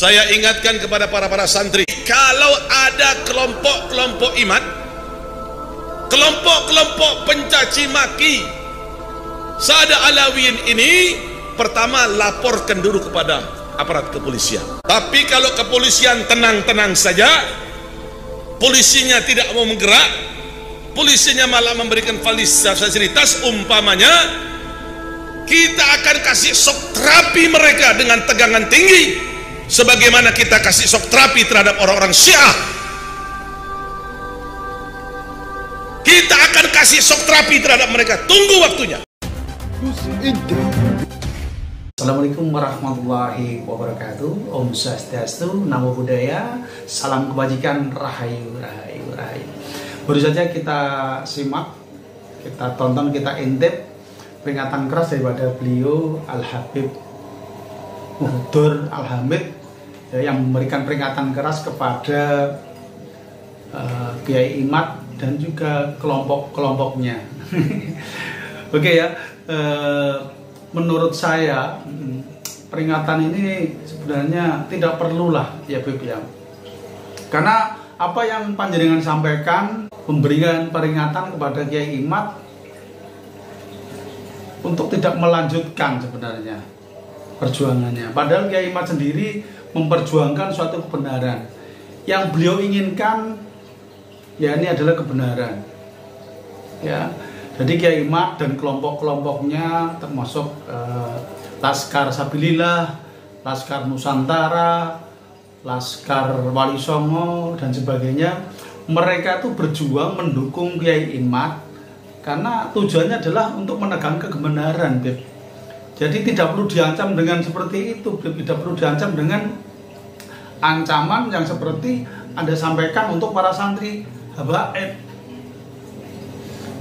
Saya ingatkan kepada para santri, kalau ada kelompok-kelompok imat, kelompok-kelompok pencaci maki Sada Alawiyin ini, pertama laporkan dulu kepada aparat kepolisian. Tapi kalau kepolisian tenang-tenang saja, polisinya tidak mau menggerak, polisinya malah memberikan fasilitas, umpamanya kita akan kasih shock terapi mereka dengan tegangan tinggi, sebagaimana kita kasih shock terapi terhadap orang-orang Syiah. Kita akan kasih shock terapi terhadap mereka, tunggu waktunya. Assalamualaikum warahmatullahi wabarakatuh. Om Swastiastu, Namo Buddhaya, salam kebajikan, rahayu, rahayu, rahayu. Baru saja kita simak, kita tonton, kita intip peringatan keras daripada beliau Al-Habib Muhdur Al-Hamid, yang memberikan peringatan keras kepada Kiai Imad dan juga kelompok-kelompoknya. Oke ya, menurut saya peringatan ini sebenarnya tidak perlulah ya Bib ya. Karena apa yang panjenengan sampaikan, memberikan peringatan kepada Kiai Imad untuk tidak melanjutkan sebenarnya perjuangannya. Padahal Kiai Imad sendiri memperjuangkan suatu kebenaran. Yang beliau inginkan ya ini adalah kebenaran. Ya. Jadi Kiai Imad dan kelompok-kelompoknya termasuk Laskar Sabilillah, Laskar Nusantara, Laskar Wali Songo dan sebagainya, mereka itu berjuang mendukung Kiai Imad karena tujuannya adalah untuk menegakkan kebenaran, Beb. Jadi tidak perlu diancam dengan seperti itu, Beb. Tidak perlu diancam dengan ancaman yang seperti Anda sampaikan untuk para santri habaib.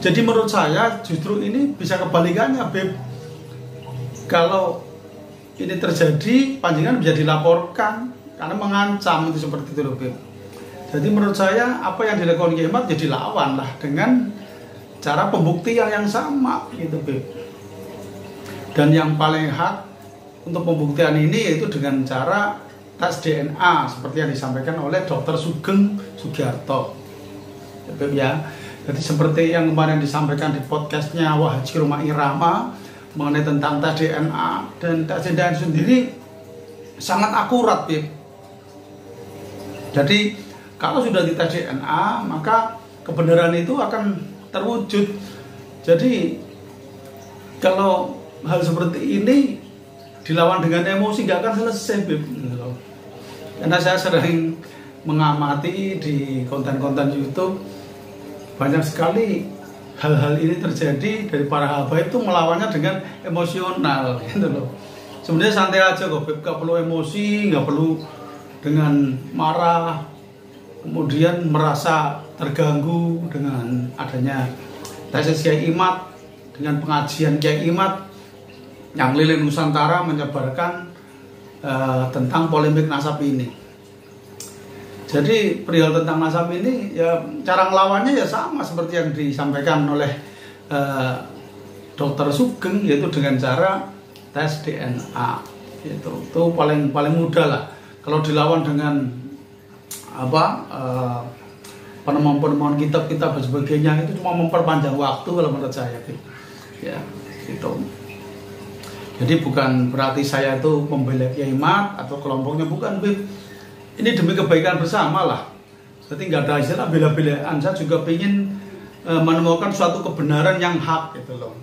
Jadi menurut saya justru ini bisa kebalikannya, Beb. Kalau ini terjadi, panjenengan bisa dilaporkan karena mengancam itu seperti itu, Beb. Jadi menurut saya apa yang dilakukan Kiai Imad jadi lawan lah dengan cara pembuktian yang sama gitu, Beb. Dan yang paling hak untuk pembuktian ini yaitu dengan cara tes DNA seperti yang disampaikan oleh Dr. Sugeng Sugiarto, ya, Beb ya. Jadi seperti yang kemarin disampaikan di podcastnya Wah Haji Rumah Irama mengenai tentang tes DNA, dan tes DNA sendiri sangat akurat, Beb. Jadi kalau sudah dites DNA maka kebenaran itu akan terwujud. Jadi kalau hal seperti ini dilawan dengan emosi nggak akan selesai, Beb. Karena saya sering mengamati di konten-konten YouTube, banyak sekali hal-hal ini terjadi dari para habaib itu melawannya dengan emosional gitu loh. Sebenarnya santai aja kok, Beb, gak perlu emosi, gak perlu dengan marah kemudian merasa terganggu dengan adanya tesis Kiai Imad, dengan pengajian Kiai Imad yang keliling Nusantara menyebarkan tentang polemik nasab ini. Jadi perihal tentang nasab ini ya cara ngelawannya ya sama seperti yang disampaikan oleh Dr. Sugeng, yaitu dengan cara tes DNA. Itu paling mudah lah. Kalau dilawan dengan penemuan-penemuan kitab-kitab dan sebagainya, itu cuma memperpanjang waktu kalau menurut saya. Ya, gitu. Jadi bukan berarti saya itu membela Kiai Imad atau kelompoknya, bukan, Bib. Ini demi kebaikan bersama lah. Jadi nggak ada istilah bela-belaan. Saya juga ingin menemukan suatu kebenaran yang hak gitu loh,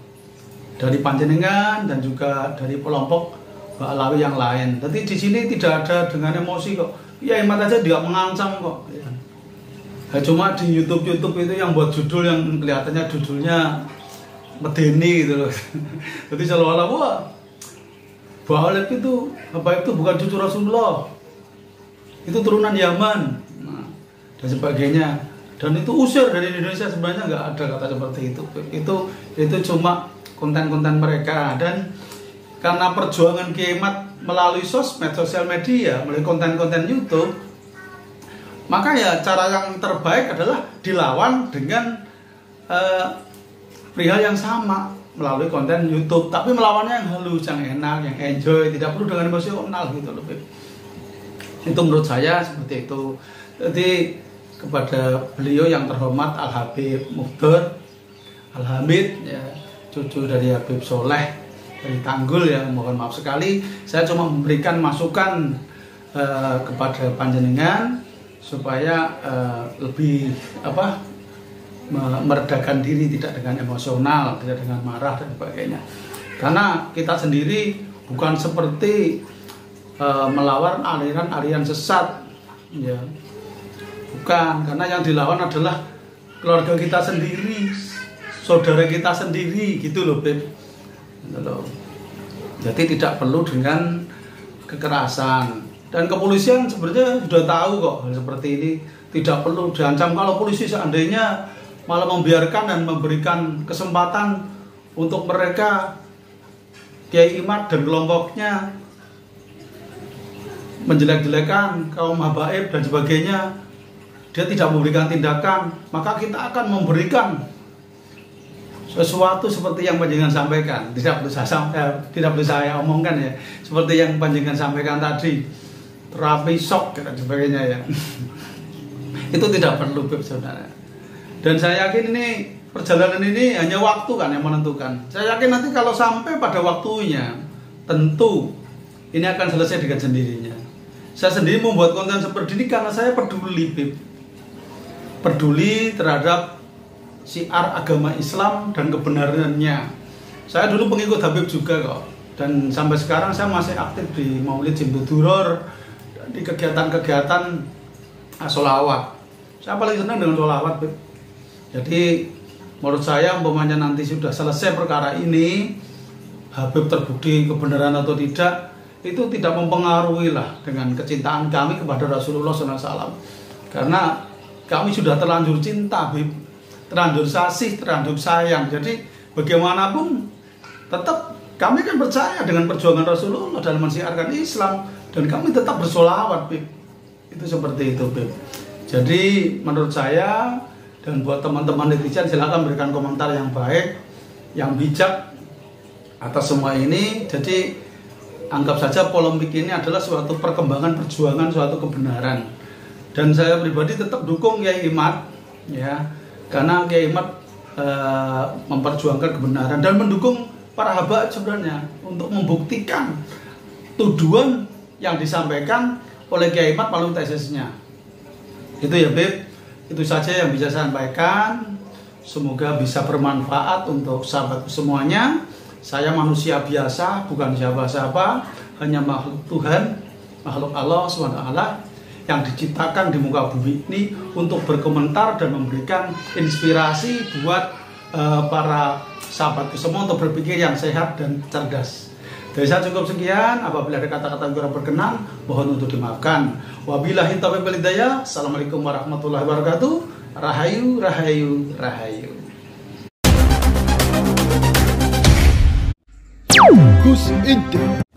dari panjenengan dan juga dari kelompok Alawi yang lain. Jadi di sini tidak ada dengan emosi kok. Ya Imad aja tidak mengancam kok. Ya, cuma di YouTube itu yang buat judul yang kelihatannya judulnya medeni gitu loh. Jadi seolah-olah wah, bahwa itu apa itu bukan cucu Rasulullah, itu turunan Yaman, dan sebagainya, dan itu usir dari Indonesia. Sebenarnya nggak ada kata seperti itu. Itu cuma konten-konten mereka. Dan karena perjuangan Kiai Imad melalui sosial media, melalui konten-konten YouTube, maka ya cara yang terbaik adalah dilawan dengan perihal yang sama melalui konten YouTube, tapi melawannya yang halus, yang enak, yang enjoy, tidak perlu dengan emosional gitu loh, Beb. Itu menurut saya seperti itu. Jadi kepada beliau yang terhormat Al Habib Mukhtar Al Hamid, ya, cucu dari Habib Soleh dari Tanggul, ya, mohon maaf sekali. Saya cuma memberikan masukan kepada panjenengan supaya lebih meredakan diri, tidak dengan emosional, tidak dengan marah dan sebagainya. Karena kita sendiri bukan seperti melawan aliran-aliran sesat, ya. Bukan, karena yang dilawan adalah keluarga kita sendiri, saudara kita sendiri, gitu loh, Beb. Jadi tidak perlu dengan kekerasan. Dan kepolisian sebenarnya sudah tahu kok hal seperti ini, tidak perlu diancam. Kalau polisi seandainya malah membiarkan dan memberikan kesempatan untuk mereka, Kiai Imad dan kelompoknya, menjelek-jelekan kaum habaib dan sebagainya, dia tidak memberikan tindakan, maka kita akan memberikan sesuatu seperti yang panjenengan sampaikan. Tidak perlu saya omongkan, ya, seperti yang panjenengan sampaikan tadi, terapi shock dan sebagainya, ya. Itu tidak perlu, saudara. Dan saya yakin ini perjalanan ini hanya waktu kan yang menentukan. Saya yakin nanti kalau sampai pada waktunya, tentu ini akan selesai dengan sendirinya. Saya sendiri membuat konten seperti ini karena saya peduli, Bib. Peduli terhadap syiar agama Islam dan kebenarannya. Saya dulu pengikut Habib juga kok. Dan sampai sekarang saya masih aktif di Maulid Jimbuduror, di kegiatan-kegiatan sholawat. Saya paling senang dengan sholawat, Bib. Jadi menurut saya umpamanya nanti sudah selesai perkara ini, Habib terbukti kebenaran atau tidak, itu tidak mempengaruhi lah dengan kecintaan kami kepada Rasulullah SAW. Karena kami sudah terlanjur cinta, Habib, terlanjur sasih, terlanjur sayang. Jadi bagaimanapun tetap kami kan percaya dengan perjuangan Rasulullah dalam mensiarkan Islam, dan kami tetap bersolawat, Bib. Itu seperti itu, Bib. Jadi menurut saya, dan buat teman-teman netizen, silakan berikan komentar yang baik, yang bijak atas semua ini. Jadi anggap saja polemik ini adalah suatu perkembangan perjuangan suatu kebenaran. Dan saya pribadi tetap dukung Kiai Imad, ya, karena Kiai Imad memperjuangkan kebenaran dan mendukung para habaib sebenarnya untuk membuktikan tuduhan yang disampaikan oleh Kiai Imad melalui tesisnya. Itu ya, Beb. Itu saja yang bisa saya sampaikan. Semoga bisa bermanfaat untuk sahabatku semuanya. Saya manusia biasa, bukan siapa-siapa, hanya makhluk Tuhan, makhluk Allah SWT yang diciptakan di muka bumi ini untuk berkomentar dan memberikan inspirasi buat para sahabatku semua untuk berpikir yang sehat dan cerdas. Dari saya cukup sekian. Apabila ada kata-kata yang kurang berkenan, mohon untuk dimaafkan. Wabillahi taufiq wal hidayah. Assalamualaikum warahmatullahi wabarakatuh. Rahayu, rahayu, rahayu. Gus Inti.